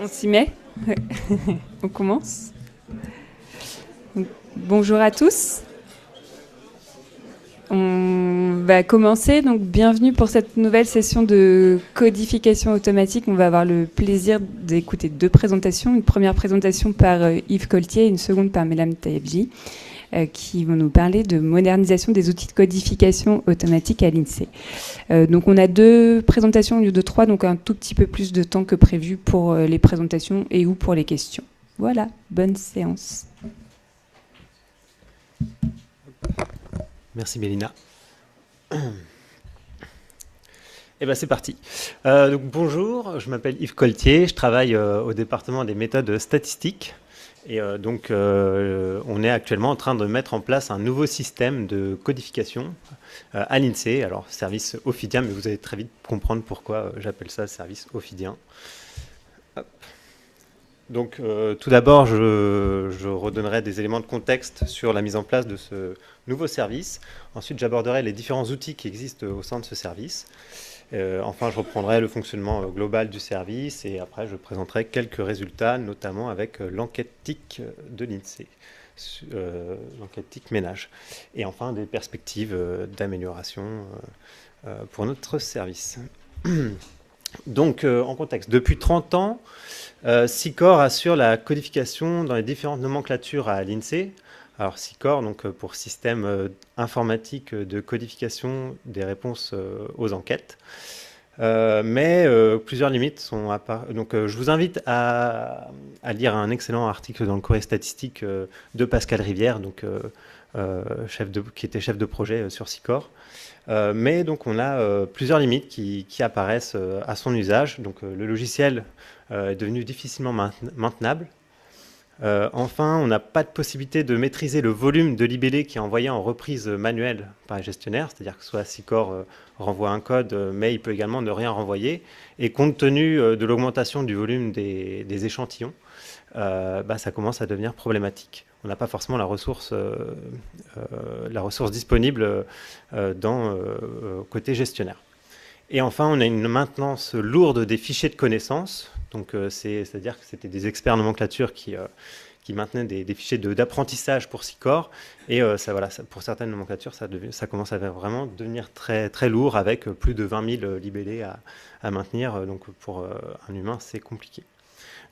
On s'y met. On commence. Donc, bonjour à tous. On va commencer. Donc, bienvenue pour cette nouvelle session de codification automatique. On va avoir le plaisir d'écouter deux présentations. Une première présentation par Yves Coltier et une seconde par Meslam Tayebji, qui vont nous parler de modernisation des outils de codification automatique à l'INSEE. Donc on a deux présentations au lieu de trois, donc un tout petit peu plus de temps que prévu pour les présentations et ou pour les questions. Voilà, bonne séance. Merci Mélina. Et ben c'est parti. Donc bonjour, je m'appelle Yves Coltier, je travaille au département des méthodes statistiques. Et donc, on est actuellement en train de mettre en place un nouveau système de codification à l'INSEE. Alors, service ophidien, mais vous allez très vite comprendre pourquoi j'appelle ça service ophidien. Hop. Donc, tout d'abord, je redonnerai des éléments de contexte sur la mise en place de ce nouveau service. Ensuite, j'aborderai les différents outils qui existent au sein de ce service. Enfin, je reprendrai le fonctionnement global du service et après, je présenterai quelques résultats, notamment avec l'enquête TIC de l'INSEE, l'enquête TIC ménage. Et enfin, des perspectives d'amélioration pour notre service. Donc, en contexte, depuis 30 ans, SICOR assure la codification dans les différentes nomenclatures à l'INSEE. Alors SICOR, donc pour système informatique de codification des réponses aux enquêtes. Mais plusieurs limites sont apparues. Donc je vous invite à lire un excellent article dans le Courrier statistique de Pascal Rivière, donc, qui était chef de projet sur SICOR. Mais donc on a plusieurs limites qui apparaissent à son usage. Donc le logiciel est devenu difficilement maintenable. Enfin, on n'a pas de possibilité de maîtriser le volume de libellé qui est envoyé en reprise manuelle par les gestionnaires, c'est-à-dire que soit SICOR renvoie un code, mais il peut également ne rien renvoyer. Et compte tenu de l'augmentation du volume des échantillons, ça commence à devenir problématique. On n'a pas forcément la ressource disponible côté gestionnaire. Et enfin, on a une maintenance lourde des fichiers de connaissances. Donc, c'est-à-dire que c'était des experts nomenclature qui maintenaient des fichiers d'apprentissage pour SICOR. Et pour certaines nomenclatures, ça commence à vraiment devenir très, très lourd avec plus de 20 000 libellés à maintenir. Donc, pour un humain, c'est compliqué.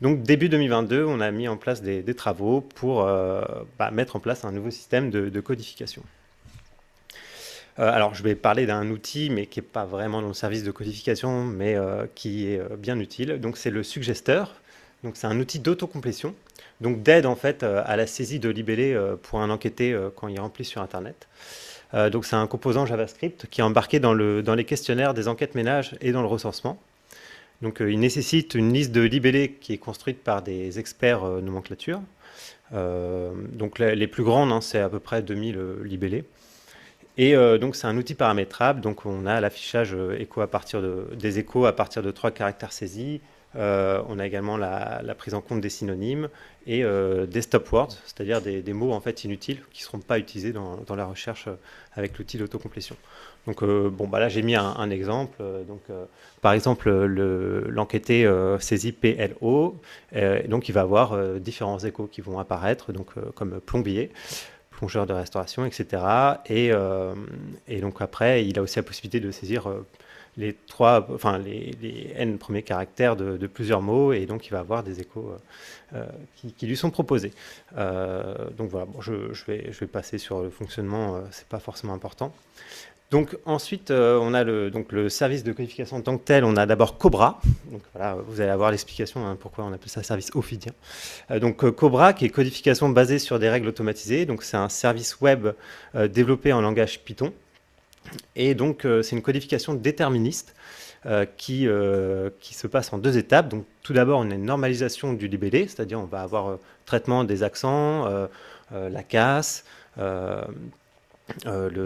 Donc, début 2022, on a mis en place des travaux pour mettre en place un nouveau système de codification. Alors, je vais parler d'un outil, mais qui n'est pas vraiment dans le service de codification, mais qui est bien utile. Donc, c'est le suggesteur. Donc, c'est un outil d'autocomplétion, donc d'aide en fait à la saisie de libellés pour un enquêté quand il remplit sur Internet. Donc, c'est un composant JavaScript qui est embarqué dans les questionnaires des enquêtes ménages et dans le recensement. Donc, il nécessite une liste de libellés qui est construite par des experts nomenclature. Donc, les plus grandes, c'est à peu près 2000 libellés. Et donc, c'est un outil paramétrable. Donc, on a l'affichage des échos à partir de 3 caractères saisis. On a également la prise en compte des synonymes et des stop words, c'est-à-dire des mots en fait inutiles qui ne seront pas utilisés dans la recherche avec l'outil d'autocomplétion. Donc, là, j'ai mis un exemple. Par exemple, l'enquêté saisit PLO. Donc, il va avoir différents échos qui vont apparaître, donc, comme plombier, plongeur de restauration, etc. Et donc après, il a aussi la possibilité de saisir les N premiers caractères de plusieurs mots, et donc il va avoir des échos qui lui sont proposés. Donc voilà, je vais passer sur le fonctionnement, c'est pas forcément important. Donc ensuite, on a le service de codification en tant que tel. On a d'abord Cobra. Donc voilà, vous allez avoir l'explication pourquoi on appelle ça service ophidien. Donc Cobra, qui est codification basée sur des règles automatisées. Donc c'est un service web développé en langage Python. Et donc c'est une codification déterministe qui se passe en 2 étapes. Donc tout d'abord, on a une normalisation du libellé, c'est-à-dire on va avoir traitement des accents, la casse,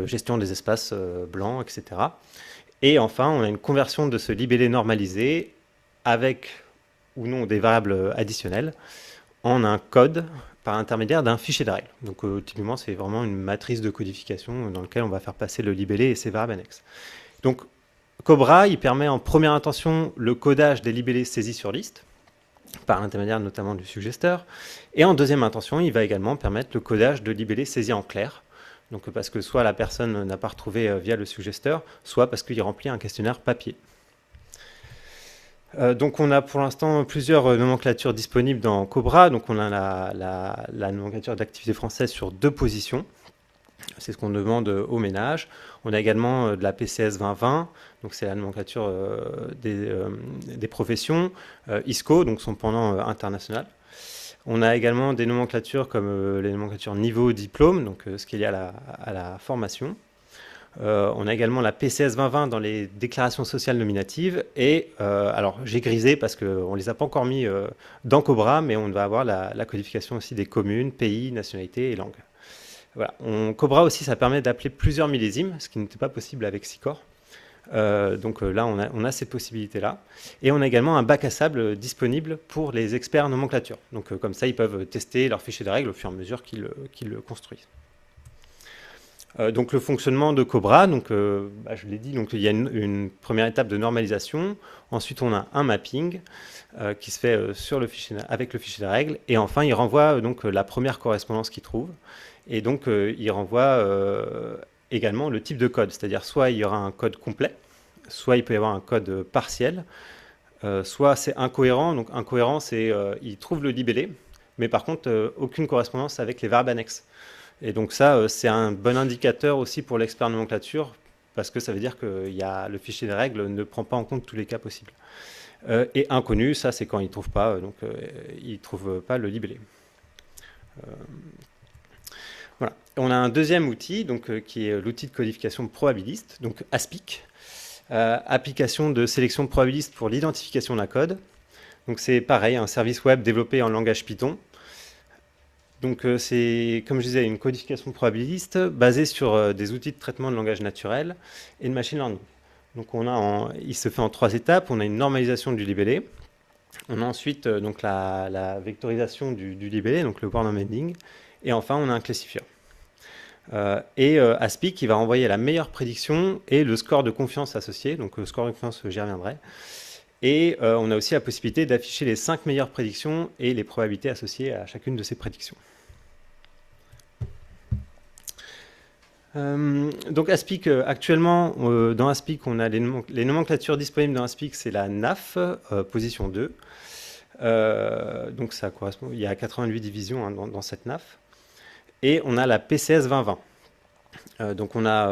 gestion des espaces blancs, etc. Et enfin, on a une conversion de ce libellé normalisé avec ou non des variables additionnelles en un code par l'intermédiaire d'un fichier de règles. Donc typiquement, c'est vraiment une matrice de codification dans laquelle on va faire passer le libellé et ses variables annexes. Donc Cobra, il permet en première intention le codage des libellés saisis sur liste. par l'intermédiaire notamment du suggesteur. Et en deuxième intention, il va également permettre le codage de libellé saisi en clair. Donc parce que soit la personne n'a pas retrouvé via le suggesteur, soit parce qu'il remplit un questionnaire papier. Donc on a pour l'instant plusieurs nomenclatures disponibles dans Cobra. Donc on a la nomenclature d'activité française sur 2 positions. C'est ce qu'on demande aux ménages. On a également de la PCS 2020, donc c'est la nomenclature des professions, ISCO, donc son pendant international. On a également des nomenclatures comme les nomenclatures niveau diplôme, donc ce qui est lié à la formation. On a également la PCS 2020 dans les déclarations sociales nominatives. Et alors j'ai grisé parce qu'on ne les a pas encore mis dans Cobra, mais on va avoir la codification aussi des communes, pays, nationalités et langues. Voilà. Cobra aussi, ça permet d'appeler plusieurs millésimes, ce qui n'était pas possible avec SICOR. Donc là, on a ces possibilités-là. Et on a également un bac à sable disponible pour les experts nomenclature. Donc comme ça, ils peuvent tester leur fichier de règles au fur et à mesure qu'ils le construisent. Donc le fonctionnement de Cobra, donc, je l'ai dit, donc, il y a une première étape de normalisation. Ensuite, on a un mapping qui se fait avec le fichier de règles. Et enfin, il renvoie donc, la première correspondance qu'il trouve. Et donc, il renvoie également le type de code. C'est-à-dire, soit il y aura un code complet, soit il peut y avoir un code partiel, soit c'est incohérent. Donc, incohérent, c'est il trouve le libellé, mais par contre, aucune correspondance avec les variables annexes. Et donc ça, c'est un bon indicateur aussi pour l'expert nomenclature, parce que ça veut dire que le fichier de règles ne prend pas en compte tous les cas possibles. Et inconnu, ça c'est quand il ne trouve pas, il trouve pas le libellé. Voilà. On a un deuxième outil, donc, qui est l'outil de codification probabiliste, donc ASPIC, application de sélection probabiliste pour l'identification d'un code. Donc c'est pareil, un service web développé en langage Python. Donc c'est, comme je disais, une codification probabiliste basée sur des outils de traitement de langage naturel et de machine learning. Donc il se fait en 3 étapes. On a une normalisation du libellé. On a ensuite donc la vectorisation du libellé, donc le word embedding. Et enfin, on a un classifieur. ASPIC qui va envoyer la meilleure prédiction et le score de confiance associé. Donc le score de confiance, j'y reviendrai. Et on a aussi la possibilité d'afficher les 5 meilleures prédictions et les probabilités associées à chacune de ces prédictions. Donc ASPIC, actuellement, dans ASPIC, on a les nomenclatures disponibles dans ASPIC, c'est la NAF, position 2. Donc ça correspond, il y a 88 divisions hein, dans cette NAF. Et on a la PCS 2020. Donc on a,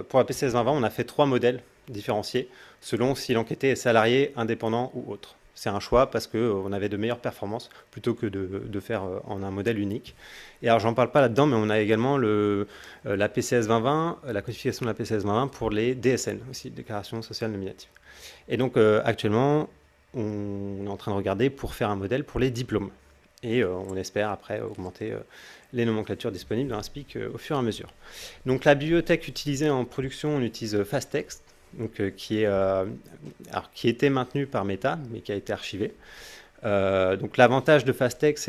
pour la PCS 2020, on a fait 3 modèles différenciés selon si l'enquêté est salarié, indépendant ou autre. C'est un choix parce qu'on avait de meilleures performances plutôt que de faire en un modèle unique. Et alors, j'en parle pas là-dedans, mais on a également la PCS 2020, la codification de la PCS 2020 pour les DSN, aussi, déclarations sociales nominatives. Et donc, actuellement, on est en train de regarder pour faire un modèle pour les diplômes. Et on espère après augmenter les nomenclatures disponibles dans ASPIC au fur et à mesure. Donc, la bibliothèque utilisée en production, on utilise FastText. Donc, qui était maintenu par Meta, mais qui a été archivé. Donc l'avantage de FastText,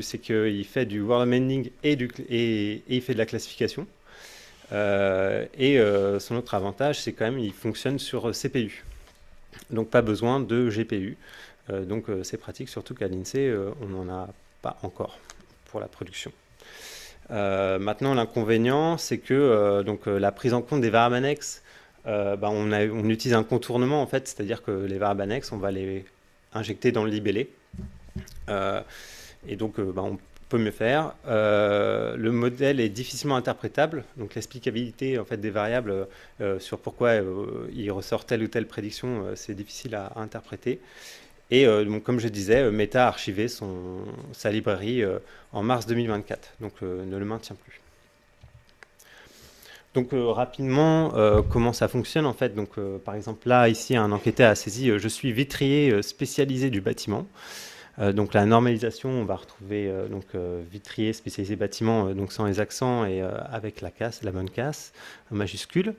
c'est qu'il fait du word embedding et il fait de la classification. Son autre avantage, c'est quand même qu'il fonctionne sur CPU. Donc pas besoin de GPU. Donc c'est pratique, surtout qu'à l'INSEE, on n'en a pas encore pour la production. Maintenant, l'inconvénient, c'est que la prise en compte des variables annexes, on utilise un contournement en fait, c'est-à-dire que les variables annexes, on va les injecter dans le libellé. On peut mieux faire. Le modèle est difficilement interprétable, donc l'explicabilité en fait, des variables sur pourquoi il ressort telle ou telle prédiction, c'est difficile à interpréter. Et comme je disais, Meta a archivé sa librairie en mars 2024, donc ne le maintient plus. Donc rapidement, comment ça fonctionne en fait. Donc, par exemple, là, ici, un enquêteur a saisi « Je suis vitrier spécialisé du bâtiment ». Donc la normalisation, on va retrouver vitrier spécialisé bâtiment, donc sans les accents et avec la bonne casse en majuscule.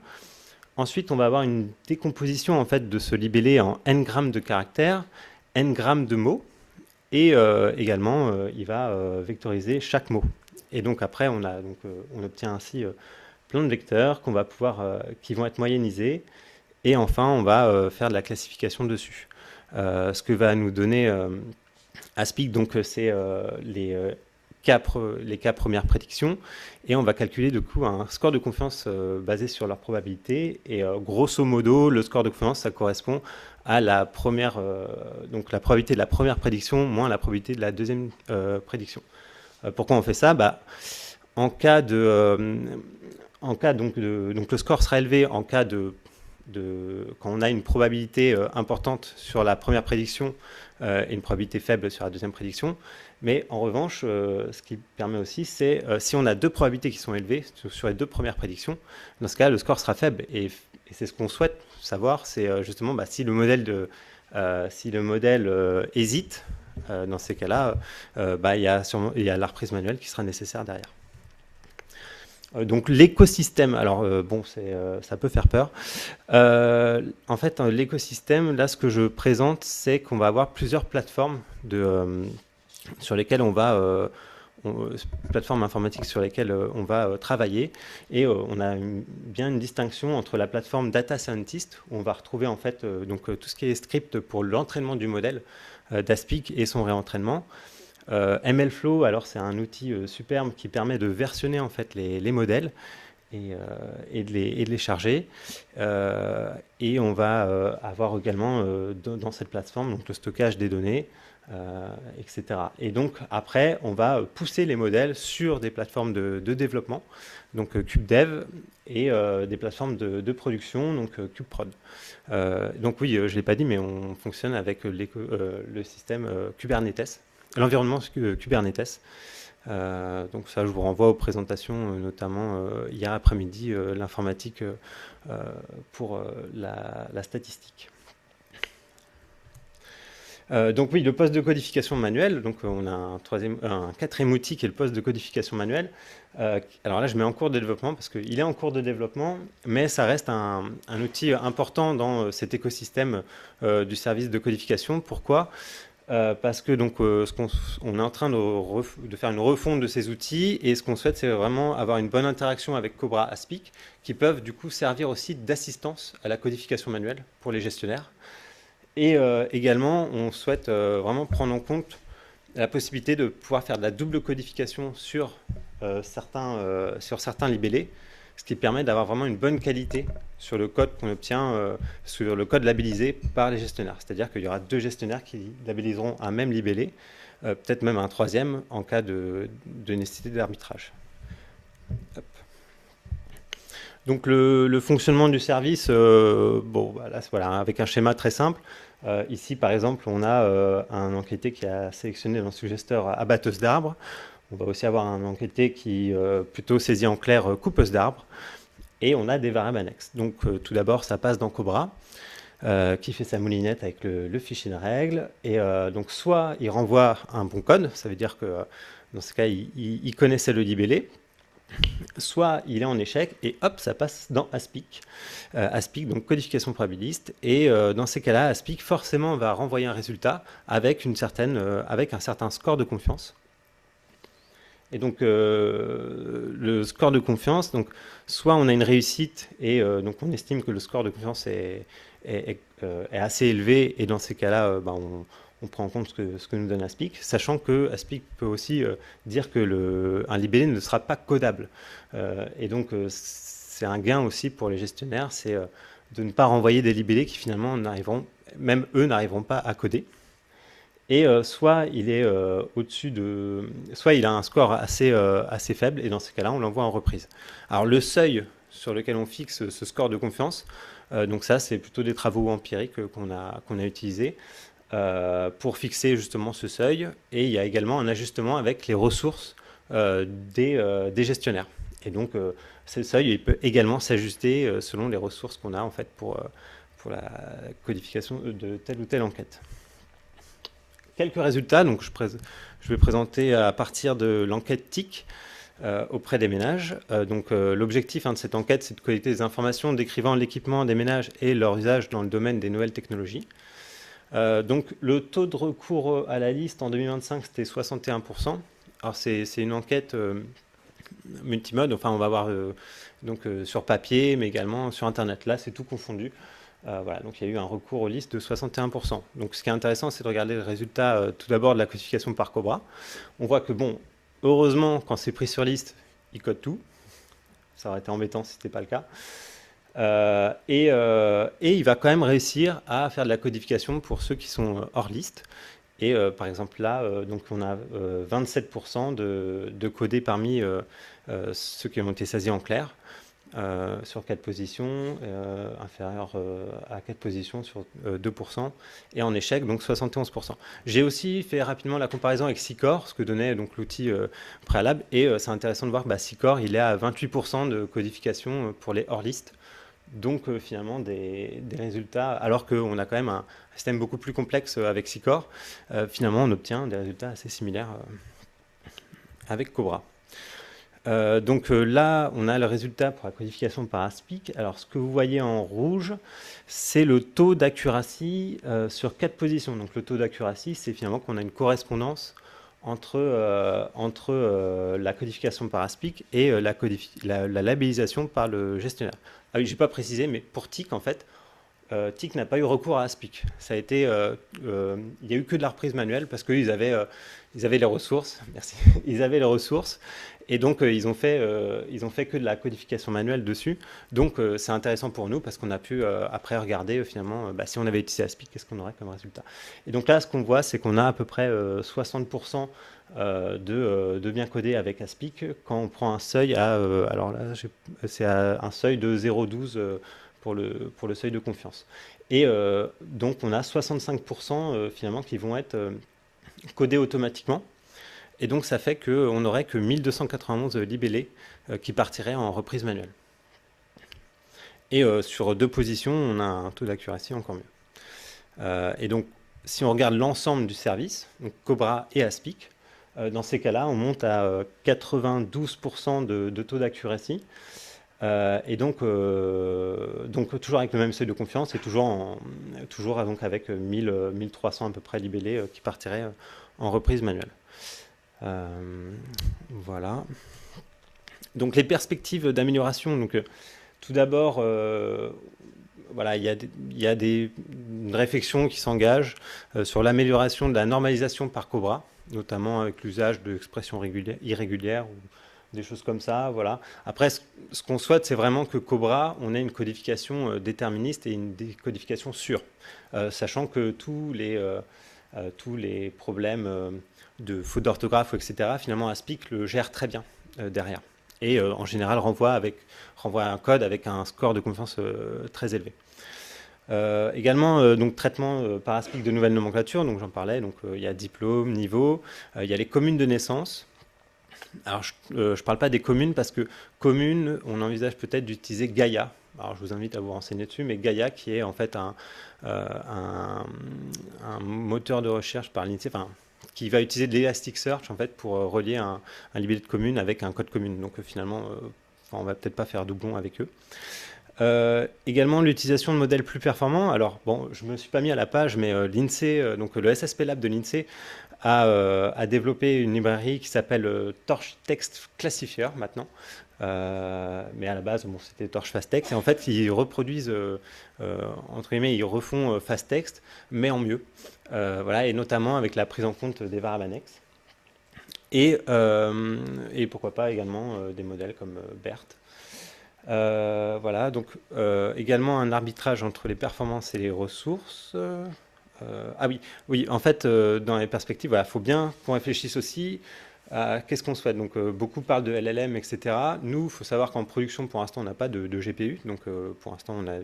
Ensuite, on va avoir une décomposition en fait, de ce libellé en n grammes de caractères, n grammes de mots, et également, il va vectoriser chaque mot. Et donc après, on obtient ainsi plein de vecteurs qui vont être moyennisés. Et enfin, on va faire de la classification dessus. ce que va nous donner Aspic. Donc c'est les cas premières prédictions, et on va calculer du coup un score de confiance basé sur leur probabilité, et grosso modo le score de confiance, ça correspond à la première, donc la probabilité de la première prédiction moins la probabilité de la deuxième prédiction. Pourquoi on fait ça? En cas donc le score sera élevé en cas quand on a une probabilité importante sur la première prédiction et une probabilité faible sur la deuxième prédiction. Mais en revanche, ce qui permet aussi, c'est si on a deux probabilités qui sont élevées sur les deux premières prédictions, dans ce cas, le score sera faible. Et c'est ce qu'on souhaite savoir, c'est justement si le modèle, hésite, dans ces cas-là, il y a la reprise manuelle qui sera nécessaire derrière. Donc l'écosystème, alors ça peut faire peur. En fait, l'écosystème, là, ce que je présente, c'est qu'on va avoir plusieurs plateformes sur lesquelles plateformes informatiques sur lesquelles on va travailler, et on a bien une distinction entre la plateforme Data Scientist, où on va retrouver en fait tout ce qui est script pour l'entraînement du modèle d'Aspic et son réentraînement. MLflow, alors c'est un outil superbe qui permet de versionner en fait les modèles et de les charger. Et on va avoir également dans cette plateforme donc le stockage des données, etc. Et donc après, on va pousser les modèles sur des plateformes de développement, donc KubeDev, et des plateformes de production, donc KubeProd. Donc oui, je ne l'ai pas dit, mais on fonctionne avec le système Kubernetes, l'environnement Kubernetes. Donc ça, je vous renvoie aux présentations, notamment hier après-midi, l'informatique pour la statistique. Donc oui, le poste de codification manuelle, donc on a un quatrième outil qui est le poste de codification manuelle. Alors là, je mets en cours de développement parce qu'il est en cours de développement, mais ça reste un outil important dans cet écosystème du service de codification. Pourquoi ? Parce que donc, on est en train de faire une refonte de ces outils, et ce qu'on souhaite, c'est vraiment avoir une bonne interaction avec Cobra Aspic, qui peuvent du coup servir aussi d'assistance à la codification manuelle pour les gestionnaires. Et également, on souhaite vraiment prendre en compte la possibilité de pouvoir faire de la double codification sur certains libellés, ce qui permet d'avoir vraiment une bonne qualité sur le code qu'on obtient, sur le code labellisé par les gestionnaires. C'est-à-dire qu'il y aura deux gestionnaires qui labelliseront un même libellé, peut-être même un troisième en cas de nécessité d'arbitrage. Donc le fonctionnement du service, voilà, avec un schéma très simple. Ici, par exemple, on a un enquêté qui a sélectionné dans le suggesteur abatteuse d'arbres. On va aussi avoir un enquêté qui plutôt saisit en clair coupeuse d'arbres. Et on a des variables annexes. Donc tout d'abord, ça passe dans Cobra, qui fait sa moulinette avec le fichier de règles. Et donc soit il renvoie un bon code, ça veut dire que dans ce cas, il connaissait le libellé. Soit il est en échec, et hop, ça passe dans Aspic. Aspic, donc codification probabiliste. Et dans ces cas-là, Aspic forcément va renvoyer un résultat avec un certain score de confiance. Et donc le score de confiance, donc soit on a une réussite, et donc on estime que le score de confiance est assez élevé, et dans ces cas-là, on prend en compte ce que nous donne Aspic, sachant que Aspic peut aussi dire que un libellé ne sera pas codable. Et donc c'est un gain aussi pour les gestionnaires, c'est de ne pas renvoyer des libellés qui finalement même eux n'arriveront pas à coder. Et soit il est soit il a un score assez faible, et dans ces cas-là, on l'envoie en reprise. Alors le seuil sur lequel on fixe ce score de confiance, donc ça, c'est plutôt des travaux empiriques qu'on a utilisés pour fixer justement ce seuil. Et il y a également un ajustement avec les ressources des gestionnaires. Et donc ce seuil, il peut également s'ajuster selon les ressources qu'on a en fait pour la codification de telle ou telle enquête. Quelques résultats, donc je vais présenter à partir de l'enquête TIC auprès des ménages. L'objectif de cette enquête, c'est de collecter des informations décrivant l'équipement des ménages et leur usage dans le domaine des nouvelles technologies. Donc le taux de recours à la liste en 2025, c'était 61%. Alors c'est une enquête multimode, enfin on va voir sur papier, mais également sur Internet. Là, c'est tout confondu. Voilà, donc il y a eu un recours aux listes de 61%. Donc ce qui est intéressant, c'est de regarder le résultat tout d'abord de la codification par Cobra. On voit que, bon, heureusement, quand c'est pris sur liste, il code tout. Ça aurait été embêtant si ce n'était pas le cas. Et il va quand même réussir à faire de la codification pour ceux qui sont hors liste. Et par exemple là, donc on a 27% de codés parmi ceux qui ont été saisis en clair. Sur 4 positions, inférieur à 4 positions sur 2%, et en échec, donc 71%. J'ai aussi fait rapidement la comparaison avec Sicor, ce que donnait donc l'outil préalable, et c'est intéressant de voir que Sicor, il est à 28% de codification pour les hors-listes, donc finalement des résultats, alors qu'on a quand même un système beaucoup plus complexe avec Sicor, finalement on obtient des résultats assez similaires avec Cobra. Là, on a le résultat pour la codification par ASPIC. Alors, ce que vous voyez en rouge, c'est le taux d'accuracy sur 4 positions. Donc, le taux d'accuracy, c'est finalement qu'on a une correspondance entre la codification par ASPIC et la labellisation par le gestionnaire. Ah oui, je n'ai pas précisé, mais pour TIC, en fait, TIC n'a pas eu recours à ASPIC. Ça a été, il n'y a eu que de la reprise manuelle parce qu'ils avaient les ressources. Merci. Ils avaient les ressources. Et donc, ils ont fait que de la codification manuelle dessus. Donc, c'est intéressant pour nous parce qu'on a pu après regarder finalement si on avait utilisé ASPIC, qu'est-ce qu'on aurait comme résultat. Et donc là, ce qu'on voit, c'est qu'on a à peu près 60% de bien codé avec ASPIC quand on prend un seuil à... alors là, c'est un seuil de 0,12 pour le seuil de confiance. Et donc, on a 65% finalement qui vont être codés automatiquement. Et donc, ça fait qu'on n'aurait que 1291 libellés qui partiraient en reprise manuelle. Et sur 2 positions, on a un taux d'accuracy encore mieux. Et donc, si on regarde l'ensemble du service, donc Cobra et ASPIC, dans ces cas-là, on monte à 92% de taux d'accuracy. Et donc, toujours avec le même seuil de confiance et toujours donc avec 1300 à peu près libellés qui partiraient en reprise manuelle. Voilà. Donc les perspectives d'amélioration. Donc tout d'abord, voilà, il y a une réflexion qui s'engage sur l'amélioration de la normalisation par Cobra, notamment avec l'usage d'expressions irrégulières ou des choses comme ça. Voilà. Après, ce qu'on souhaite, c'est vraiment que Cobra, on ait une codification déterministe et une codification sûre, sachant que tous les problèmes de faute d'orthographe, etc., finalement, ASPIC le gère très bien derrière. Et en général, renvoie un code avec un score de confiance très élevé. Également, donc, traitement par ASPIC de nouvelles nomenclatures, donc j'en parlais, donc il y a diplôme, niveau, il y a les communes de naissance. Alors, je ne parle pas des communes parce que communes, on envisage peut-être d'utiliser Gaia. Alors, je vous invite à vous renseigner dessus, mais Gaia, qui est en fait un moteur de recherche par l'INSEE, enfin, qui va utiliser de l'Elasticsearch en fait pour relier un libellé de commune avec un code commune. Donc finalement, on va peut-être pas faire doublon avec eux. Également l'utilisation de modèles plus performants. Alors bon, je me suis pas mis à la page, mais l'INSEE, donc le SSP Lab de l'INSEE a développé une librairie qui s'appelle Torch Text Classifier maintenant. Mais à la base, bon, c'était Torch Fast Text. Et en fait, ils reproduisent, entre guillemets, ils refont Fast Text, mais en mieux. Voilà, et notamment avec la prise en compte des variables annexes. Et pourquoi pas également des modèles comme BERT. Voilà, donc également un arbitrage entre les performances et les ressources. Ah oui, en fait, dans les perspectives, il faut bien qu'on réfléchisse aussi à qu'est-ce qu'on souhaite. Donc, beaucoup parlent de LLM, etc. Nous, il faut savoir qu'en production, pour l'instant, on n'a pas de GPU. Donc, pour l'instant, on a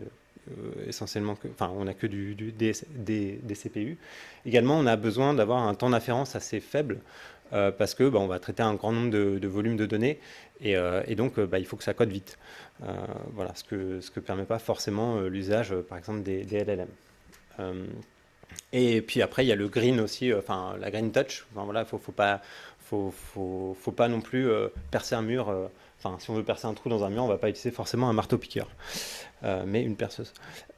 essentiellement on n'a que des CPU. Également, on a besoin d'avoir un temps d'inférence assez faible parce que on va traiter un grand nombre de volumes de données et donc il faut que ça code vite. Voilà, ce que permet pas forcément l'usage, par exemple, des LLM. Et puis après, il y a le green aussi, la green touch. Voilà, faut pas non plus percer un mur. Si on veut percer un trou dans un mur, on ne va pas utiliser forcément un marteau-piqueur, mais une perceuse.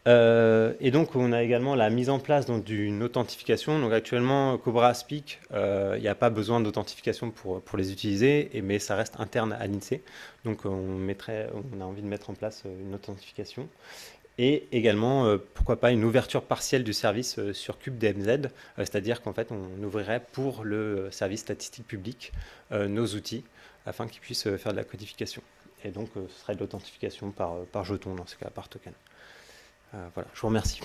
Et donc, on a également la mise en place d'une authentification. Donc, actuellement, Cobra ASPIC, il n'y a pas besoin d'authentification pour les utiliser, mais ça reste interne à l'INSEE. Donc, on a envie de mettre en place une authentification. et également, pourquoi pas, une ouverture partielle du service sur CubeDMZ, c'est-à-dire qu'en fait, on ouvrirait pour le service statistique public nos outils afin qu'ils puissent faire de la codification. Et donc, ce serait de l'authentification par jeton, dans ce cas, par token. Voilà, je vous remercie.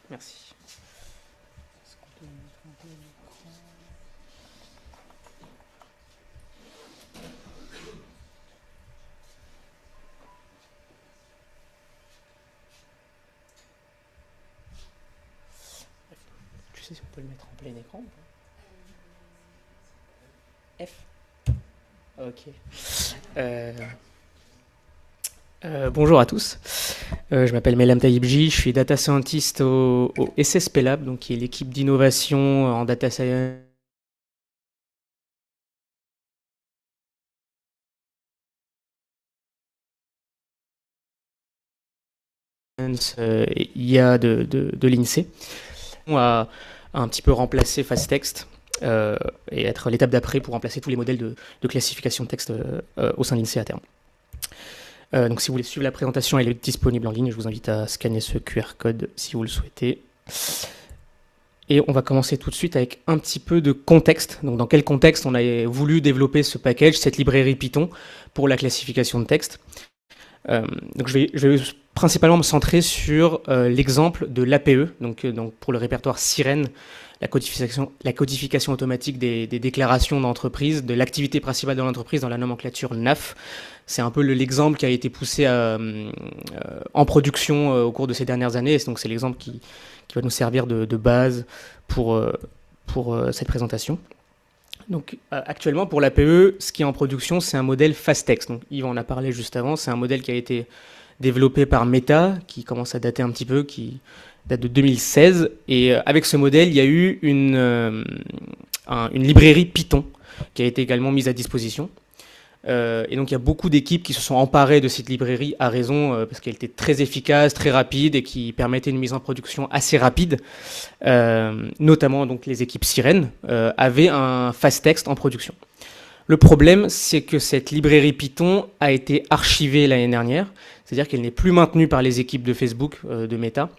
Merci. Tu sais si on peut le mettre en plein écran ou pas? F. Ok. Bonjour à tous. Je m'appelle Melhem Taïbji, je suis data scientist au SSP Lab, donc qui est l'équipe d'innovation en data science. IA de l'INSEE. On a un petit peu remplacé FastText et être l'étape d'après pour remplacer tous les modèles de classification de texte au sein de l'INSEE à terme. Donc si vous voulez suivre la présentation, elle est disponible en ligne. Je vous invite à scanner ce QR code si vous le souhaitez. Et on va commencer tout de suite avec un petit peu de contexte. Donc dans quel contexte on a voulu développer ce package, cette librairie Python pour la classification de texte. Donc je vais principalement me centrer sur l'exemple de l'APE, donc pour le répertoire Sirène, la codification automatique des déclarations d'entreprise, de l'activité principale de l'entreprise dans la nomenclature NAF. C'est un peu l'exemple qui a été poussé en production au cours de ces dernières années. Donc c'est l'exemple qui va nous servir de base pour cette présentation. Donc actuellement pour l'APE, ce qui est en production, c'est un modèle FastText. Donc Yves en a parlé juste avant, c'est un modèle qui a été développé par Meta, qui commence à dater un petit peu, qui date de 2016. Et avec ce modèle, il y a eu une librairie Python qui a été également mise à disposition. Et donc il y a beaucoup d'équipes qui se sont emparées de cette librairie à raison parce qu'elle était très efficace, très rapide et qui permettait une mise en production assez rapide. Notamment donc les équipes Sirène avaient un FastText en production. Le problème, c'est que cette librairie Python a été archivée l'année dernière, c'est-à-dire qu'elle n'est plus maintenue par les équipes de Facebook, de Meta.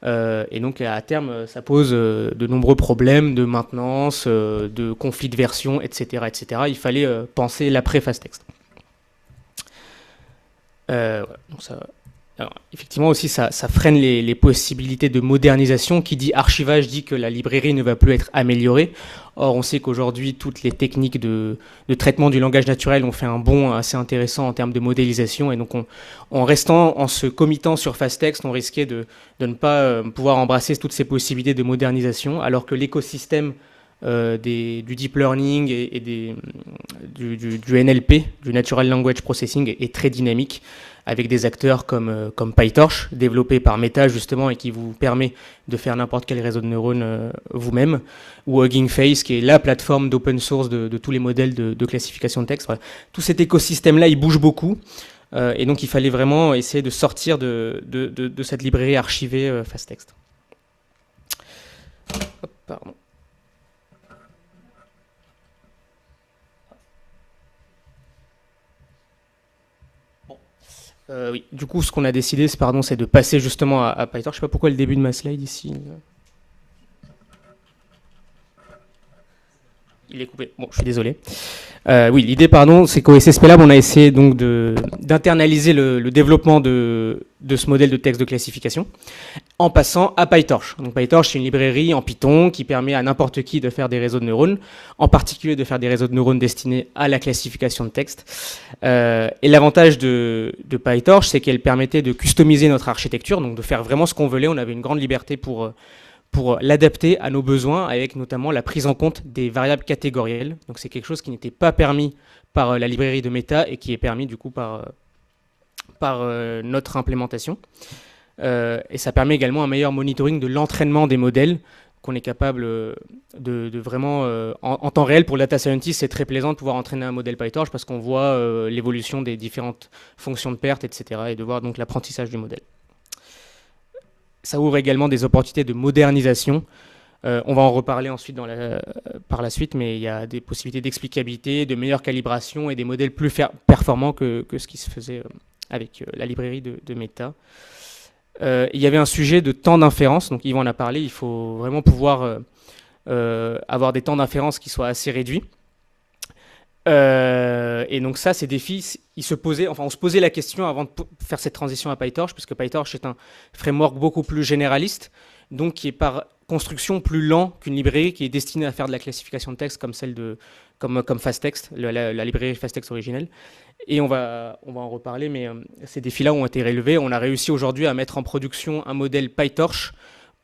Et donc à terme, ça pose de nombreux problèmes de maintenance, de conflits de version, etc., etc. Il fallait penser l'après-FastText. Donc ça... Alors, effectivement aussi, ça freine les possibilités de modernisation. Qui dit archivage dit que la librairie ne va plus être améliorée. Or, on sait qu'aujourd'hui, toutes les techniques de traitement du langage naturel ont fait un bond assez intéressant en termes de modélisation. Et donc, en se committant sur FastText, on risquait de ne pas pouvoir embrasser toutes ces possibilités de modernisation, alors que l'écosystème du deep learning et du NLP, du Natural Language Processing, est très dynamique, avec des acteurs comme PyTorch, développé par Meta justement et qui vous permet de faire n'importe quel réseau de neurones vous-même, ou Hugging Face, qui est la plateforme d'open source de tous les modèles de classification de texte. Voilà. Tout cet écosystème-là, il bouge beaucoup, et donc il fallait vraiment essayer de sortir de cette librairie archivée FastText. Hop, pardon. Oui, du coup, ce qu'on a décidé, c'est de passer justement à PyTorch. Je ne sais pas pourquoi le début de ma slide ici. Il est coupé. Bon, je suis désolé. Oui, l'idée, c'est qu'au SSP Lab, on a essayé donc d'internaliser le développement de ce modèle de texte de classification en passant à PyTorch. Donc PyTorch, c'est une librairie en Python qui permet à n'importe qui de faire des réseaux de neurones, en particulier de faire des réseaux de neurones destinés à la classification de texte. Et l'avantage de PyTorch, c'est qu'elle permettait de customiser notre architecture, donc de faire vraiment ce qu'on voulait. On avait une grande liberté pour l'adapter à nos besoins, avec notamment la prise en compte des variables catégorielles. Donc c'est quelque chose qui n'était pas permis par la librairie de Meta et qui est permis du coup par notre implémentation. Et ça permet également un meilleur monitoring de l'entraînement des modèles. qu'on est capable de vraiment, en temps réel, pour le data scientist, c'est très plaisant de pouvoir entraîner un modèle PyTorch parce qu'on voit l'évolution des différentes fonctions de perte, etc. et de voir donc l'apprentissage du modèle. Ça ouvre également des opportunités de modernisation. On va en reparler ensuite par la suite, mais il y a des possibilités d'explicabilité, de meilleure calibration et des modèles plus performants que ce qui se faisait avec la librairie de Meta. Il y avait un sujet de temps d'inférence, donc Yvan en a parlé, il faut vraiment pouvoir avoir des temps d'inférence qui soient assez réduits. Et donc ça, ces défis, on se posait la question avant de faire cette transition à PyTorch, parce que PyTorch est un framework beaucoup plus généraliste, donc qui est par construction plus lent qu'une librairie qui est destinée à faire de la classification de texte comme FastText, la librairie FastText originelle. Et on va en reparler, mais ces défis-là ont été relevés. On a réussi aujourd'hui à mettre en production un modèle PyTorch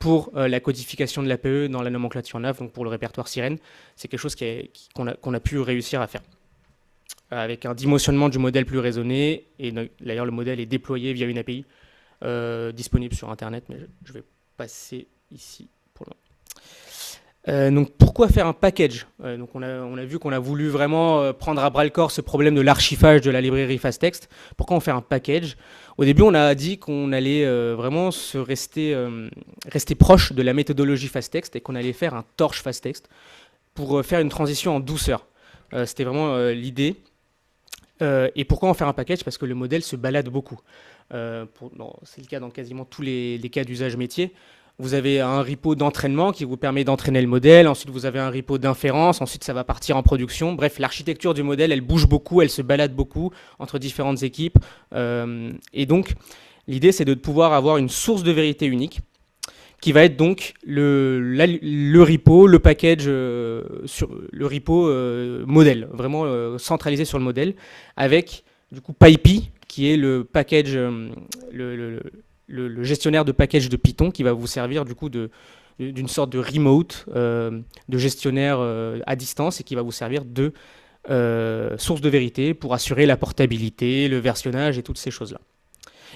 pour la codification de l'APE dans la nomenclature NAV, donc pour le répertoire Sirène. C'est quelque chose qu'on a pu réussir à faire, avec un dimensionnement du modèle plus raisonné. Et d'ailleurs, le modèle est déployé via une API disponible sur Internet, mais je vais passer ici pour le moment. Donc pourquoi faire un package? Donc on a vu qu'on a voulu vraiment prendre à bras le corps ce problème de l'archivage de la librairie FastText. Pourquoi en faire un package? Au début, on a dit qu'on allait vraiment rester proche de la méthodologie FastText et qu'on allait faire un torch FastText pour faire une transition en douceur. C'était vraiment l'idée. Et pourquoi en faire un package? Parce que le modèle se balade beaucoup. C'est le cas dans quasiment tous les cas d'usage métier. Vous avez un repo d'entraînement qui vous permet d'entraîner le modèle. Ensuite, vous avez un repo d'inférence. Ensuite, ça va partir en production. Bref, l'architecture du modèle, elle bouge beaucoup, elle se balade beaucoup entre différentes équipes. Et donc, l'idée, c'est de pouvoir avoir une source de vérité unique qui va être donc le repo, le package, sur le repo modèle, vraiment centralisé sur le modèle, avec du coup PyPy, qui est le package, le gestionnaire de package de Python, qui va vous servir du coup d'une sorte de remote, de gestionnaire à distance, et qui va vous servir de source de vérité pour assurer la portabilité, le versionnage et toutes ces choses-là.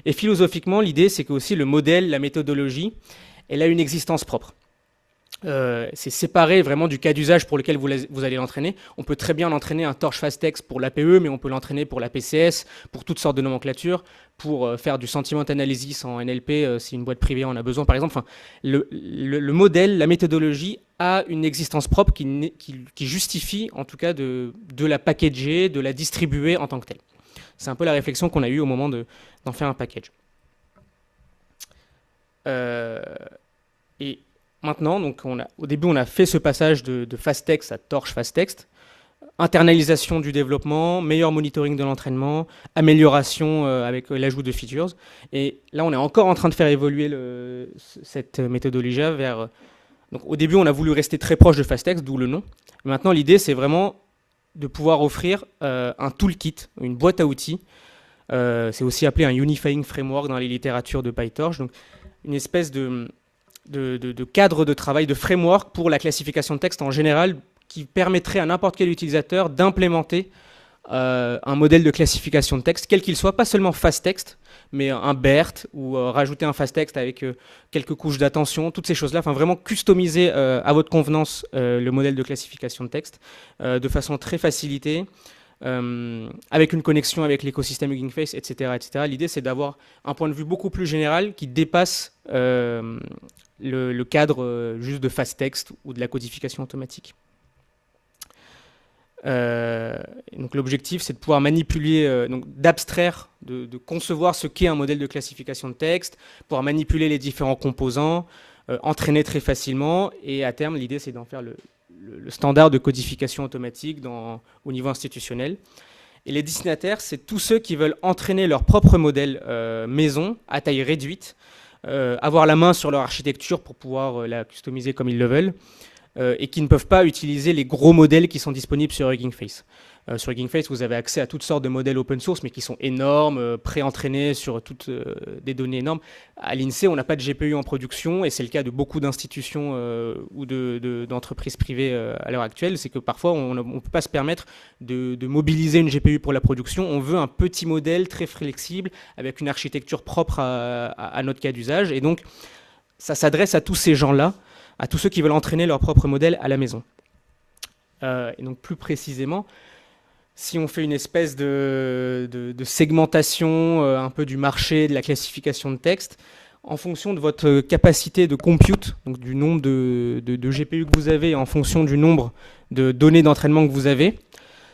Et philosophiquement, l'idée, c'est que aussi le modèle, la méthodologie, elle a une existence propre. C'est séparé vraiment du cas d'usage pour lequel vous allez l'entraîner. On peut très bien l'entraîner un torch FastText pour l'APE, mais on peut l'entraîner pour la PCS, pour toutes sortes de nomenclatures, pour faire du sentiment analysis en NLP si une boîte privée en a besoin, par exemple. Enfin, le modèle, la méthodologie a une existence propre qui justifie, en tout cas, de la packager, de la distribuer en tant que telle. C'est un peu la réflexion qu'on a eue au moment d'en faire un package. Et maintenant, donc au début, on a fait ce passage de FastText à Torch FastText, internalisation du développement, meilleur monitoring de l'entraînement, amélioration avec l'ajout de features. Et là, on est encore en train de faire évoluer cette méthodologie vers... Donc, au début, on a voulu rester très proche de FastText, d'où le nom. Mais maintenant, l'idée, c'est vraiment de pouvoir offrir un toolkit, une boîte à outils. C'est aussi appelé un unifying framework dans les littératures de PyTorch. Donc, une espèce de cadre de travail, de framework pour la classification de texte en général, qui permettrait à n'importe quel utilisateur d'implémenter un modèle de classification de texte, quel qu'il soit, pas seulement FastText, mais un BERT, ou rajouter un FastText avec quelques couches d'attention, toutes ces choses-là, enfin vraiment customiser à votre convenance le modèle de classification de texte de façon très facilitée, avec une connexion avec l'écosystème Hugging Face, etc. etc. L'idée, c'est d'avoir un point de vue beaucoup plus général qui dépasse le cadre juste de FastText ou de la codification automatique. Donc l'objectif, c'est de pouvoir manipuler, d'abstraire, de concevoir ce qu'est un modèle de classification de texte, pouvoir manipuler les différents composants, entraîner très facilement, et à terme, l'idée, c'est d'en faire le standard de codification automatique au niveau institutionnel. Et les destinataires, c'est tous ceux qui veulent entraîner leur propre modèle maison à taille réduite, avoir la main sur leur architecture pour pouvoir la customiser comme ils le veulent, et qui ne peuvent pas utiliser les gros modèles qui sont disponibles sur Hugging Face. Sur Hugging Face, vous avez accès à toutes sortes de modèles open source, mais qui sont énormes, pré-entraînés sur toutes des données énormes. À l'INSEE, on n'a pas de GPU en production, et c'est le cas de beaucoup d'institutions ou d'entreprises privées à l'heure actuelle. C'est que parfois, on ne peut pas se permettre de mobiliser une GPU pour la production. On veut un petit modèle très flexible, avec une architecture propre à notre cas d'usage. Et donc, ça s'adresse à tous ces gens-là. à tous ceux qui veulent entraîner leur propre modèle à la maison. Et donc plus précisément, si on fait une espèce de segmentation un peu du marché de la classification de texte, en fonction de votre capacité de compute, donc du nombre de GPU que vous avez, en fonction du nombre de données d'entraînement que vous avez,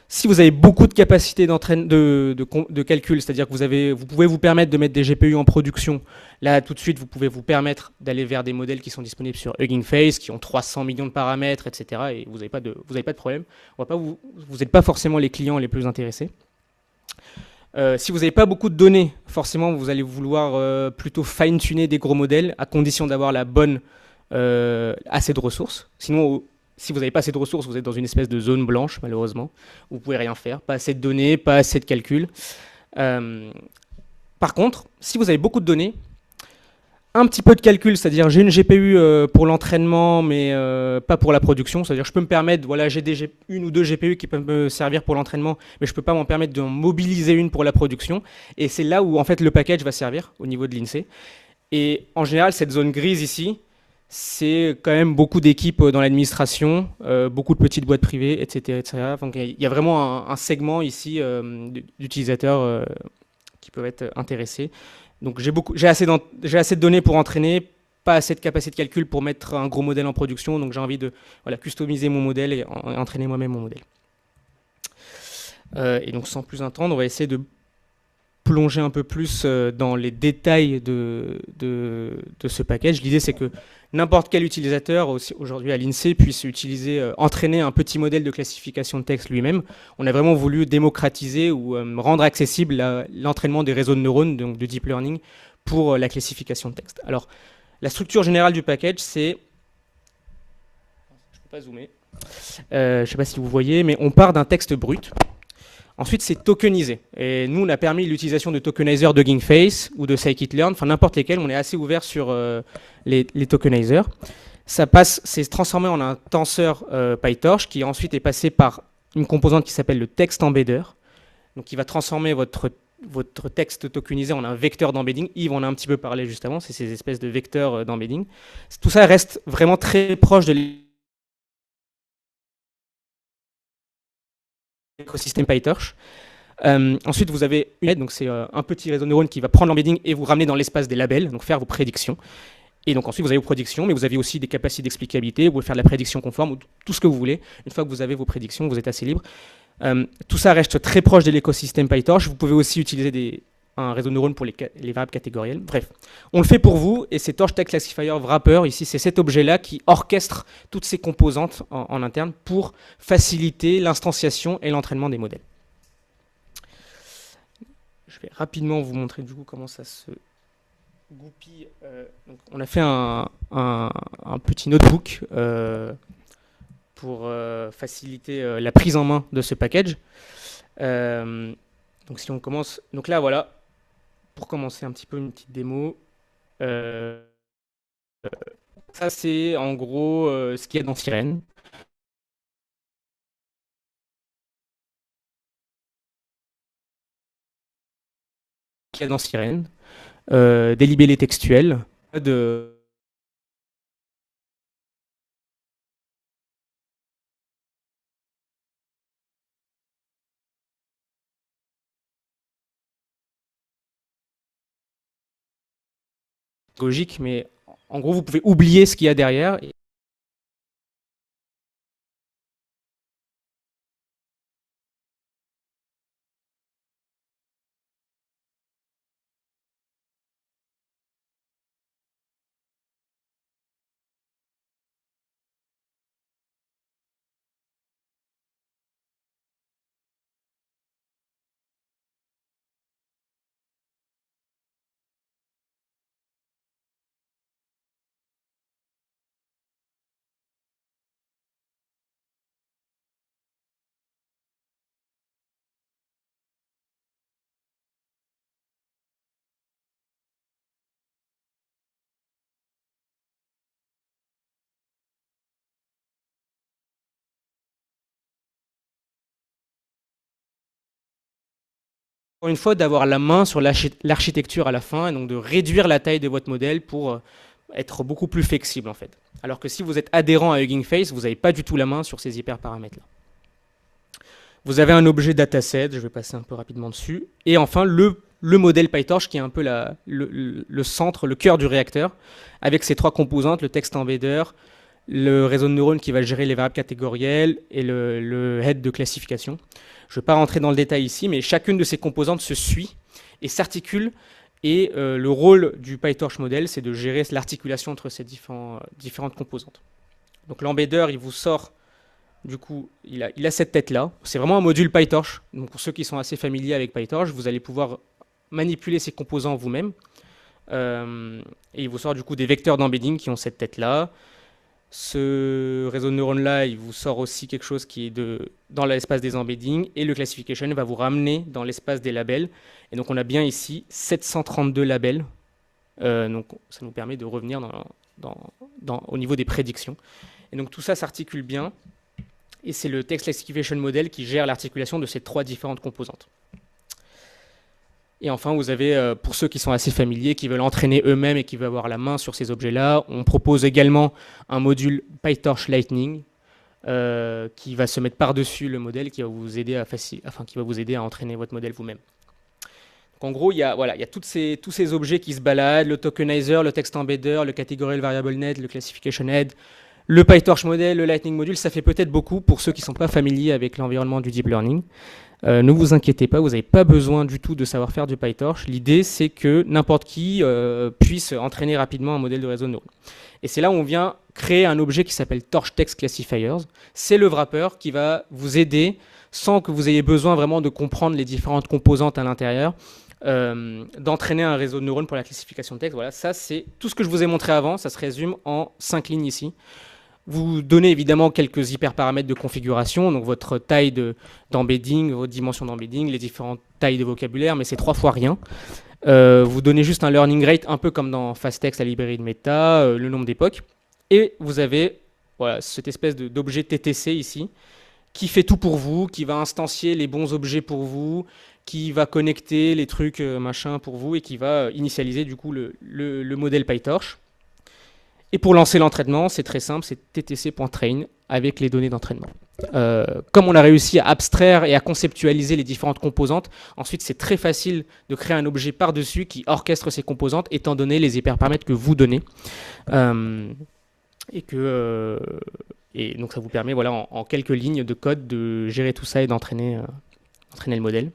si vous avez beaucoup de capacité de calcul, c'est-à-dire que vous pouvez vous permettre de mettre des GPU en production, là tout de suite vous pouvez vous permettre d'aller vers des modèles qui sont disponibles sur Hugging Face, qui ont 300 millions de paramètres, etc. Et vous n'avez pas de problème. Vous n'êtes pas forcément les clients les plus intéressés. Si vous n'avez pas beaucoup de données, forcément vous allez vouloir plutôt fine-tuner des gros modèles, à condition d'avoir la bonne assez de ressources. Sinon, si vous n'avez pas assez de ressources, vous êtes dans une espèce de zone blanche, malheureusement, où vous ne pouvez rien faire, pas assez de données, pas assez de calculs. Par contre, si vous avez beaucoup de données, un petit peu de calcul, c'est-à-dire j'ai une GPU pour l'entraînement, mais pas pour la production, c'est-à-dire je peux me permettre, voilà, j'ai une ou deux GPU qui peuvent me servir pour l'entraînement, mais je ne peux pas m'en permettre de mobiliser une pour la production, et c'est là où en fait le package va servir au niveau de l'INSEE. Et en général, cette zone grise ici, c'est quand même beaucoup d'équipes dans l'administration, beaucoup de petites boîtes privées, etc. etc. Donc il y a vraiment un segment ici d'utilisateurs qui peuvent être intéressés. Donc j'ai assez de données pour entraîner, pas assez de capacité de calcul pour mettre un gros modèle en production, donc j'ai envie de customiser mon modèle et entraîner moi-même mon modèle. Et donc sans plus attendre, on va essayer de plonger un peu plus dans les détails de ce package. L'idée c'est que n'importe quel utilisateur aujourd'hui à l'INSEE puisse entraîner un petit modèle de classification de texte lui-même. On a vraiment voulu démocratiser ou rendre accessible l'entraînement des réseaux de neurones, donc de deep learning, pour la classification de texte. Alors, la structure générale du package, c'est... Je ne peux pas zoomer. Je ne sais pas si vous voyez, mais on part d'un texte brut. Ensuite, c'est tokenisé. Et nous, on a permis l'utilisation de tokenizers de Hugging Face ou de scikit-learn, enfin n'importe lesquels. On est assez ouvert sur les tokenizers. C'est transformé en un tenseur PyTorch qui ensuite est passé par une composante qui s'appelle le text embedder. Donc, qui va transformer votre texte tokenisé en un vecteur d'embedding. Yves en a un petit peu parlé juste avant. C'est ces espèces de vecteurs d'embedding. Tout ça reste vraiment très proche de l'écosystème PyTorch. Ensuite, vous avez une aide, donc c'est un petit réseau de neurones qui va prendre l'embedding et vous ramener dans l'espace des labels, donc faire vos prédictions. Et donc ensuite, vous avez vos prédictions, mais vous avez aussi des capacités d'explicabilité, vous pouvez faire de la prédiction conforme, ou tout ce que vous voulez. Une fois que vous avez vos prédictions, vous êtes assez libre. Tout ça reste très proche de l'écosystème PyTorch. Vous pouvez aussi utiliser un réseau de neurones pour les variables catégorielles. Bref, on le fait pour vous, et c'est Torch Text Classifier Wrapper, ici, c'est cet objet-là qui orchestre toutes ces composantes en interne pour faciliter l'instanciation et l'entraînement des modèles. Je vais rapidement vous montrer du coup comment ça se goupille. Donc on a fait un petit notebook pour faciliter la prise en main de ce package. Donc si on commence, donc là voilà, pour commencer un petit peu une petite démo. Ça c'est en gros ce qu'il y a dans Sirène. Dans Sirène, des libellés textuels, logique, mais en gros vous pouvez oublier ce qu'il y a derrière. Encore une fois, d'avoir la main sur l'architecture à la fin, et donc de réduire la taille de votre modèle pour être beaucoup plus flexible en fait. Alors que si vous êtes adhérent à Hugging Face, vous n'avez pas du tout la main sur ces hyperparamètres-là. Vous avez un objet dataset, je vais passer un peu rapidement dessus. Et enfin, le modèle PyTorch qui est un peu le centre, le cœur du réacteur, avec ses 3 composantes, le text embedder, le réseau de neurones qui va gérer les variables catégorielles et le head de classification. Je ne vais pas rentrer dans le détail ici, mais chacune de ces composantes se suit et s'articule. Et le rôle du PyTorch modèle, c'est de gérer l'articulation entre ces différentes composantes. Donc l'embedder, il vous sort, du coup, il a cette tête-là. C'est vraiment un module PyTorch. Donc pour ceux qui sont assez familiers avec PyTorch, vous allez pouvoir manipuler ces composants vous-même. Et il vous sort du coup des vecteurs d'embedding qui ont cette tête-là. Ce réseau de neurones-là, il vous sort aussi quelque chose qui est dans l'espace des embeddings, et le classification va vous ramener dans l'espace des labels. Et donc on a bien ici 732 labels. Donc ça nous permet de revenir au niveau des prédictions. Et donc tout ça s'articule bien. Et c'est le Text Classification Model qui gère l'articulation de ces 3 différentes composantes. Et enfin, vous avez, pour ceux qui sont assez familiers, qui veulent entraîner eux-mêmes et qui veulent avoir la main sur ces objets-là, on propose également un module PyTorch Lightning qui va se mettre par-dessus le modèle, qui va vous aider à entraîner votre modèle vous-même. Donc en gros, il y a tous ces objets qui se baladent, le tokenizer, le text embedder, le categorial variable net, le classification head, le PyTorch model, le Lightning module. Ça fait peut-être beaucoup pour ceux qui ne sont pas familiers avec l'environnement du deep learning. Ne vous inquiétez pas, vous n'avez pas besoin du tout de savoir faire du PyTorch. L'idée, c'est que n'importe qui puisse entraîner rapidement un modèle de réseau de neurones. Et c'est là où on vient créer un objet qui s'appelle Torch Text Classifiers. C'est le wrapper qui va vous aider, sans que vous ayez besoin vraiment de comprendre les différentes composantes à l'intérieur, d'entraîner un réseau de neurones pour la classification de texte. Voilà, ça c'est tout ce que je vous ai montré avant, ça se résume en 5 lignes ici. Vous donnez évidemment quelques hyperparamètres de configuration, donc votre taille d'embedding, votre dimension d'embedding, les différentes tailles de vocabulaire, mais c'est 3 fois rien. Vous donnez juste un learning rate, un peu comme dans FastText, la librairie de méta, le nombre d'époques. Et vous avez cette espèce d'objet TTC ici, qui fait tout pour vous, qui va instancier les bons objets pour vous, qui va connecter les trucs machin pour vous, et qui va initialiser du coup le modèle PyTorch. Et pour lancer l'entraînement, c'est très simple, c'est ttc.train avec les données d'entraînement. Comme on a réussi à abstraire et à conceptualiser les différentes composantes, ensuite c'est très facile de créer un objet par-dessus qui orchestre ces composantes, étant donné les hyperparamètres que vous donnez. Et donc ça vous permet en quelques lignes de code de gérer tout ça et d'entraîner le modèle.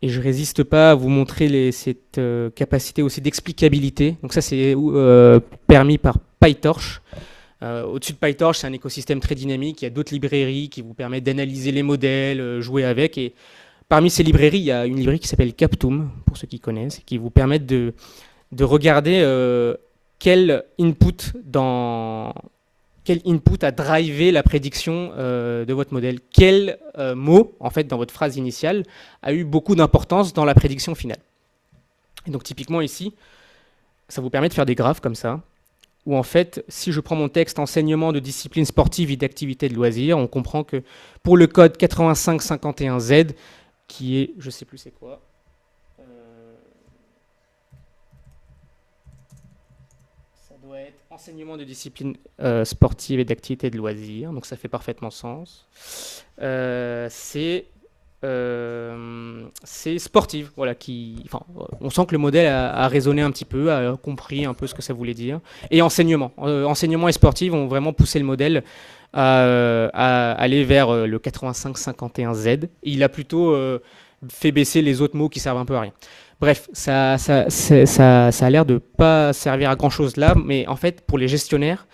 Et je ne résiste pas à vous montrer cette capacité aussi d'explicabilité. Donc ça, c'est permis par PyTorch. Au-dessus de PyTorch, c'est un écosystème très dynamique. Il y a d'autres librairies qui vous permettent d'analyser les modèles, jouer avec. Et parmi ces librairies, il y a une librairie qui s'appelle Captum, pour ceux qui connaissent, qui vous permettent de regarder quel input a drivé la prédiction de votre modèle. Quel mot, en fait, dans votre phrase initiale, a eu beaucoup d'importance dans la prédiction finale. Et donc, typiquement ici, ça vous permet de faire des graphes comme ça, où en fait, si je prends mon texte enseignement de discipline sportive et d'activité de loisirs, on comprend que pour le code 8551Z, qui est, je ne sais plus c'est quoi, doit être enseignement de discipline sportive et d'activité de loisirs, donc ça fait parfaitement sens. C'est sportive, voilà, on sent que le modèle a raisonné un petit peu, a compris un peu ce que ça voulait dire. Et enseignement et sportif ont vraiment poussé le modèle à aller vers le 8551Z. Il a plutôt fait baisser les autres mots qui servent un peu à rien. Bref, ça a l'air de ne pas servir à grand-chose là, mais en fait, pour les gestionnaires,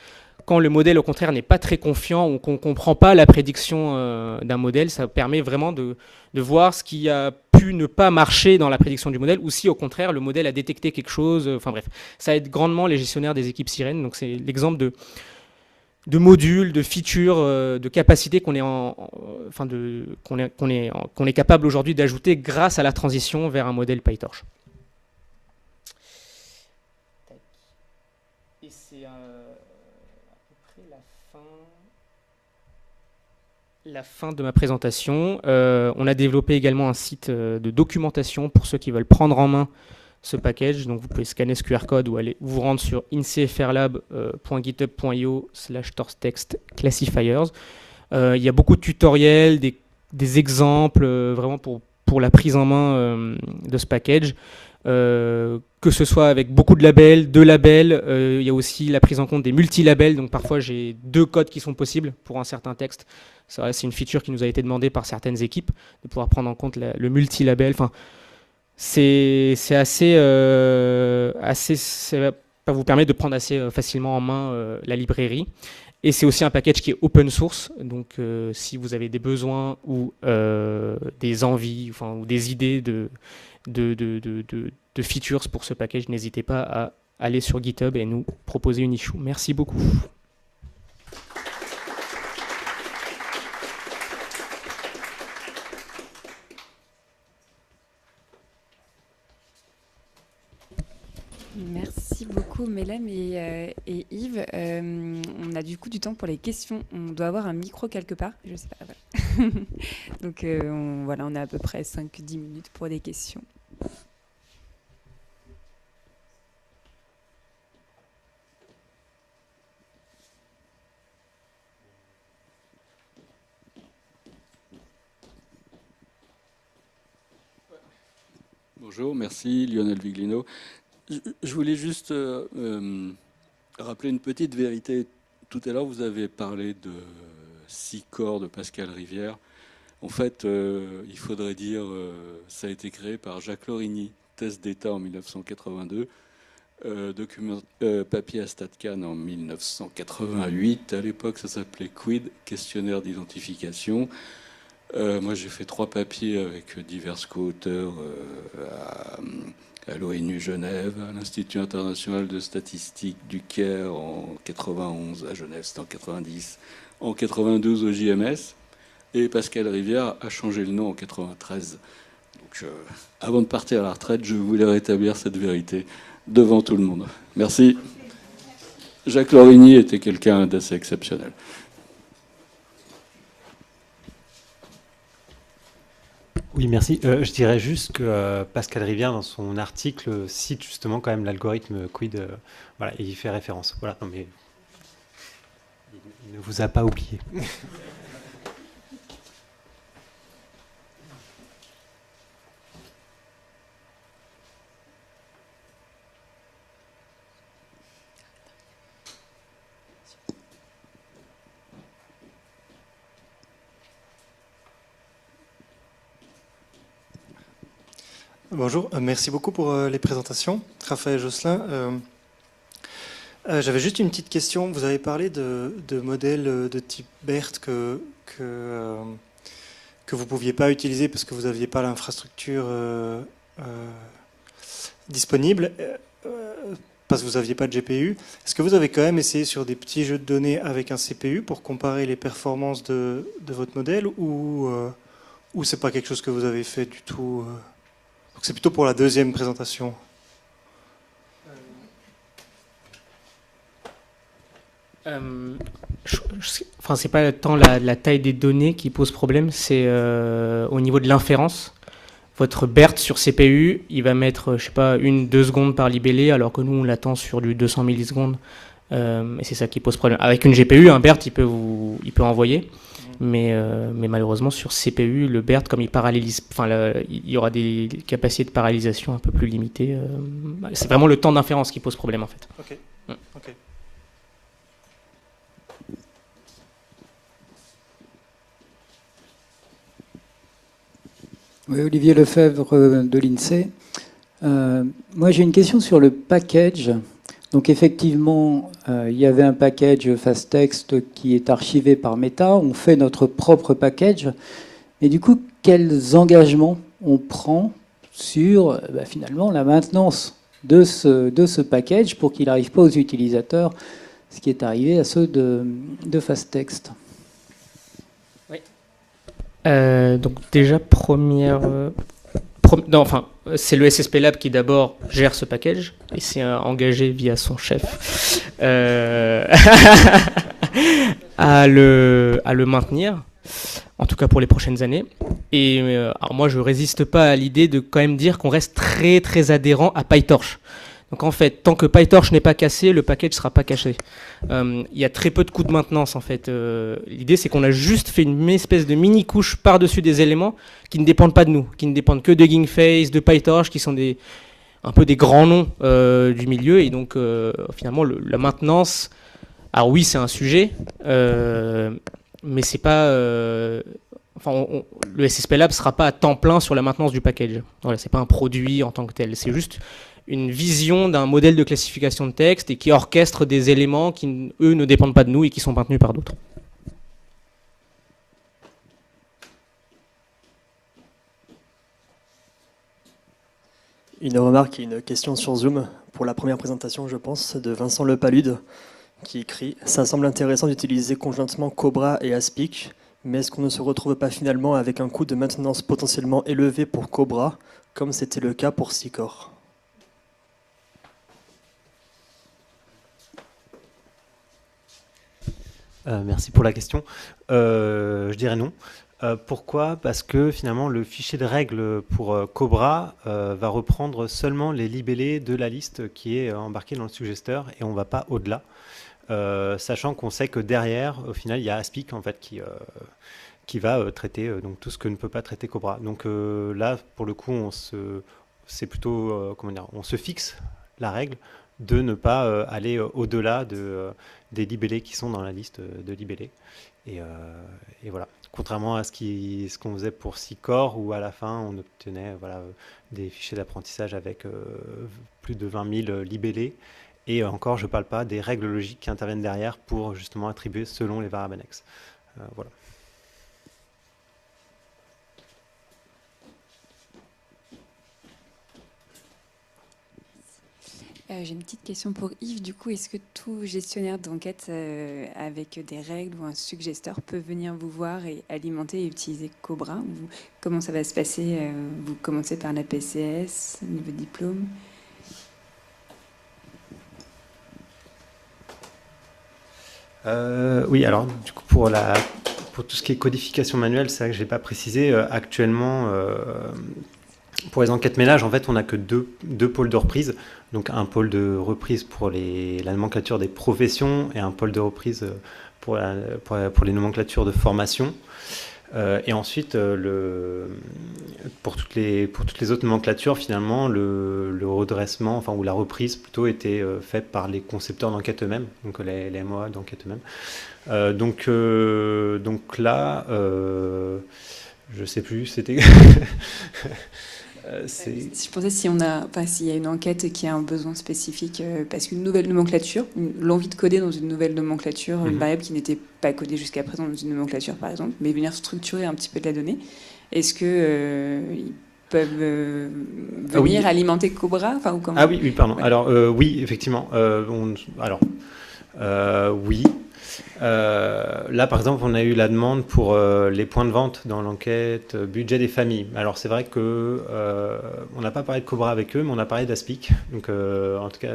quand le modèle, au contraire, n'est pas très confiant ou qu'on ne comprend pas la prédiction d'un modèle, ça permet vraiment de voir ce qui a pu ne pas marcher dans la prédiction du modèle, ou si, au contraire, le modèle a détecté quelque chose. Enfin bref, ça aide grandement les gestionnaires des équipes Sirène. Donc c'est l'exemple de modules, de features, de capacités qu'on est capable aujourd'hui d'ajouter grâce à la transition vers un modèle PyTorch. Et c'est à peu près la fin de ma présentation. On a développé également un site de documentation pour ceux qui veulent prendre en main ce package. Donc vous pouvez scanner ce QR code ou aller vous rendre sur incfrlab.github.io/torstext classifiers. Il y a beaucoup de tutoriels, des exemples vraiment pour la prise en main de ce package. Que ce soit avec beaucoup de labels, il y a aussi la prise en compte des multilabels, donc parfois j'ai 2 codes qui sont possibles pour un certain texte. C'est une feature qui nous a été demandée par certaines équipes, de pouvoir prendre en compte le multilabel. Enfin, c'est assez, ça va vous permettre de prendre assez facilement en main la librairie. Et c'est aussi un package qui est open source, donc si vous avez des besoins ou des envies, ou des idées de features pour ce package, n'hésitez pas à aller sur GitHub et nous proposer une issue. Merci beaucoup. Merci beaucoup Mélène et Yves. On a du coup du temps pour les questions. On doit avoir un micro quelque part, je sais pas. Voilà. Donc on a à peu près 5-10 minutes pour des questions. Bonjour, merci Lionel Viglino. Je voulais juste rappeler une petite vérité. Tout à l'heure, vous avez parlé de 6 corps de Pascal Rivière. En fait, il faudrait dire ça a été créé par Jacques Lorigny, thèse d'État en 1982, papier à StatCan en 1988. À l'époque, ça s'appelait Quid, questionnaire d'identification. Moi, j'ai fait 3 papiers avec divers co-auteurs à l'ONU Genève, à l'Institut international de statistique du Caire en 91, à Genève c'était en 90, en 92 au JMS, et Pascal Rivière a changé le nom en 93. Donc, avant de partir à la retraite, je voulais rétablir cette vérité devant tout le monde. Merci. Jacques Lorigny était quelqu'un d'assez exceptionnel. Oui, merci. Je dirais juste que Pascal Rivière, dans son article, cite justement quand même l'algorithme Quid. Voilà, et il fait référence. Voilà, non, mais il ne vous a pas oublié. Bonjour, merci beaucoup pour les présentations. Raphaël Josselin. J'avais juste une petite question. Vous avez parlé de modèles de type BERT que vous ne pouviez pas utiliser parce que vous n'aviez pas l'infrastructure disponible, parce que vous n'aviez pas de GPU. Est-ce que vous avez quand même essayé sur des petits jeux de données avec un CPU pour comparer les performances de votre modèle, ou c'est pas quelque chose que vous avez fait du tout? Donc c'est plutôt pour la deuxième présentation. C'est pas tant la taille des données qui pose problème, c'est au niveau de l'inférence. Votre BERT sur CPU, il va mettre, 1-2 secondes par libellé, alors que nous, on l'attend sur du 200 millisecondes. Et c'est ça qui pose problème. Avec une GPU, un BERT, il peut envoyer. Mais malheureusement, sur CPU, le BERT, comme il parallélise, il y aura des capacités de parallélisation un peu plus limitées. C'est vraiment le temps d'inférence qui pose problème, en fait. Ok. Ok. Oui, Olivier Lefebvre de l'INSEE. Moi, j'ai une question sur le package. Donc, effectivement, il y avait un package FastText qui est archivé par Meta. On fait notre propre package. Mais du coup, quels engagements on prend sur finalement la maintenance de ce package pour qu'il n'arrive pas aux utilisateurs, ce qui est arrivé à ceux de FastText? Donc déjà, c'est le SSP Lab qui d'abord gère ce package et c'est engagé via son chef à le maintenir. en tout cas pour les prochaines années. Et alors moi, je résiste pas à l'idée de quand même dire qu'on reste très très adhérent à PyTorch. Donc en fait, tant que PyTorch n'est pas cassé, le package sera pas caché. Il y a très peu de coûts de maintenance en fait. L'idée c'est qu'on a juste fait une espèce de mini couche par-dessus des éléments qui ne dépendent pas de nous, qui ne dépendent que de Hugging Face, de PyTorch, qui sont un peu des grands noms du milieu. Et donc finalement la maintenance, alors oui c'est un sujet, mais c'est pas... le SSP Lab ne sera pas à temps plein sur la maintenance du package. Voilà, c'est pas un produit en tant que tel, c'est juste une vision d'un modèle de classification de texte et qui orchestre des éléments qui, eux, ne dépendent pas de nous et qui sont maintenus par d'autres. Une remarque et une question sur Zoom pour la première présentation, je pense, de Vincent Lepalude, qui écrit « Ça semble intéressant d'utiliser conjointement Cobra et Aspic, mais est-ce qu'on ne se retrouve pas finalement avec un coût de maintenance potentiellement élevé pour Cobra, comme c'était le cas pour Seacore ?» Merci pour la question. Je dirais non. Pourquoi ? Parce que finalement, le fichier de règles pour Cobra va reprendre seulement les libellés de la liste qui est embarquée dans le suggesteur et on ne va pas au-delà. Sachant qu'on sait que derrière, au final, il y a Aspic en fait, qui va traiter donc, tout ce que ne peut pas traiter Cobra. Donc là, pour le coup, on se fixe la règle de ne pas aller au-delà des libellés qui sont dans la liste de libellés. Et voilà. Contrairement à ce qu'on faisait pour Seacore, où à la fin, on obtenait des fichiers d'apprentissage avec plus de 20 000 libellés. Et encore, je ne parle pas des règles logiques qui interviennent derrière pour justement attribuer selon les variables annexes. Voilà. J'ai une petite question pour Yves. Du coup, est-ce que tout gestionnaire d'enquête avec des règles ou un suggesteur peut venir vous voir et alimenter et utiliser Cobra ou comment ça va se passer Vous commencez par la PCS, niveau diplôme? Oui, alors du coup pour tout ce qui est codification manuelle, c'est vrai que je n'ai pas précisé. Actuellement, pour les enquêtes ménage, en fait, on n'a que deux pôles de reprise. Donc un pôle de reprise pour la nomenclature des professions et un pôle de reprise pour les nomenclatures de formation. Et ensuite, pour toutes les autres nomenclatures, finalement, le redressement, ou la reprise plutôt, était faite par les concepteurs d'enquête eux-mêmes, donc les MOA d'enquête eux-mêmes. Donc là, je sais plus, c'était... Je pensais s'il y a une enquête qui a un besoin spécifique, parce qu'une nouvelle nomenclature, l'envie de coder dans une nouvelle nomenclature, une variable qui n'était pas codée jusqu'à présent dans une nomenclature par exemple, mais venir structurer un petit peu de la donnée, est-ce qu'ils peuvent venir alimenter Cobra ou comment? Ah oui, pardon. Ouais. Alors oui, effectivement. Oui. Là, par exemple, on a eu la demande pour les points de vente dans l'enquête budget des familles. Alors, c'est vrai que on n'a pas parlé de Cobra avec eux, mais on a parlé d'Aspic. Donc, en tout cas,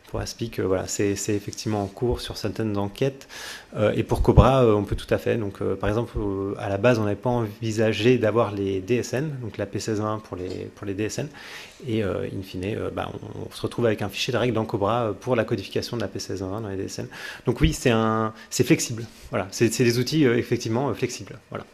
pour Aspic, voilà, c'est effectivement en cours sur certaines enquêtes. Et pour Cobra, on peut tout à fait. Donc, par exemple, à la base, on n'avait pas envisagé d'avoir les DSN, donc la P16.1 pour les DSN. Et in fine, on se retrouve avec un fichier de règles dans Cobra pour la codification de la P16.1 dans les DSN. Donc oui, c'est flexible. Voilà, c'est des outils effectivement flexibles. Voilà.